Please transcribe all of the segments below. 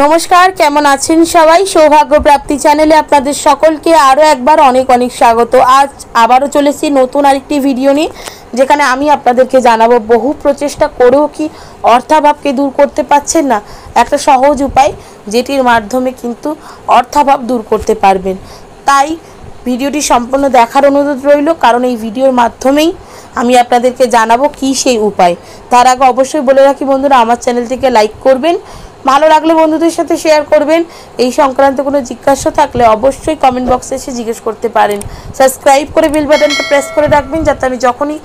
নমস্কার, কেমন আছেন সবাই? সৌভাগ্য প্রাপ্তি চ্যানেলে আপনাদের সকলকে আরও একবার অনেক অনেক স্বাগত। আজ আবারও চলেছি নতুন আরেকটি ভিডিও নিয়ে, যেখানে আমি আপনাদেরকে জানাবো বহু প্রচেষ্টা করেও কি অর্থাভাবকে দূর করতে পারছেন না, একটা সহজ উপায় যেটির মাধ্যমে কিন্তু অর্থাভাব দূর করতে পারবেন। তাই ভিডিওটি সম্পূর্ণ দেখার অনুরোধ রইল, কারণ এই ভিডিওর মাধ্যমেই আমি আপনাদেরকে জানাবো কি সেই উপায়। তার আগে অবশ্যই বলে রাখি বন্ধুরা, আমার চ্যানেলটিকে লাইক করবেন, ভালো লাগলে বন্ধুদের সাথে শেয়ার করবেন। এই সংক্রান্ত কোনো জিজ্ঞাসা থাকলে অবশ্যই কমেন্ট বক্সে এসে জিজ্ঞেস করতে পারেন। সাবস্ক্রাইব করে বেল বাটনটা প্রেস করে রাখবেন, যাতে আমি যখনই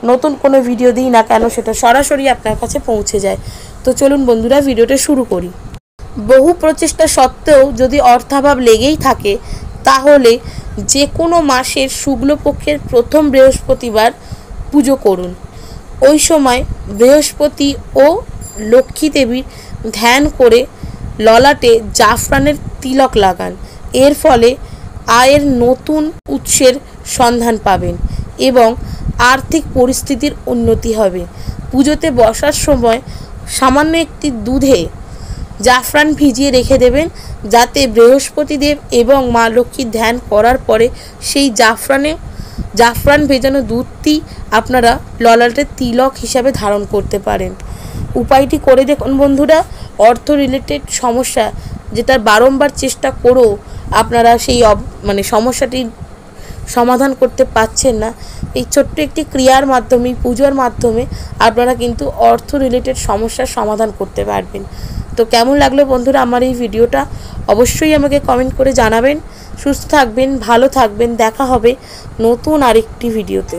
নতুন কোনো ভিডিও দিই না কেন সেটা সরাসরি আপনার কাছে পৌঁছে যায়। তো চলুন বন্ধুরা, ভিডিওটা শুরু করি। বহু প্রচেষ্টা সত্ত্বেও যদি অর্থাভাব লেগেই থাকে, তাহলে যে কোনো মাসের শুক্লপক্ষের প্রথম বৃহস্পতিবার পুজো করুন। ওই সময় বৃহস্পতি ও লক্ষ্মী দেবীর ধ্যান করে ললাটে জাফরানের তিলক লাগান। এর ফলে আয়ের নতুন উৎসের সন্ধান পাবেন এবং আর্থিক পরিস্থিতির উন্নতি হবে। পুজোতে বসার সময় সামান্য একটি দুধে জাফরান ভিজিয়ে রেখে দেবেন, যাতে বৃহস্পতিদেব এবং মা লক্ষ্মীর ধ্যান করার পরে সেই জাফরান ভেজানো দুধটি আপনারা ললাটের তিলক হিসাবে ধারণ করতে পারেন। উপায়টি করে দেখুন বন্ধুরা। অর্থ রিলেটেড সমস্যা যেটা বারংবার চেষ্টা করেও আপনারা সেই সমস্যাটির সমাধান করতে পারছেন না, এই ছোট্ট একটি ক্রিয়ার মাধ্যমে, পুজোর মাধ্যমে আপনারা কিন্তু অর্থ রিলেটেড সমস্যার সমাধান করতে পারবেন। তো কেমন লাগলো বন্ধুরা আমার এই ভিডিওটা? অবশ্যই আমাকে কমেন্ট করে জানাবেন। সুস্থ থাকবেন, ভালো থাকবেন। দেখা হবে নতুন আরেকটি ভিডিওতে।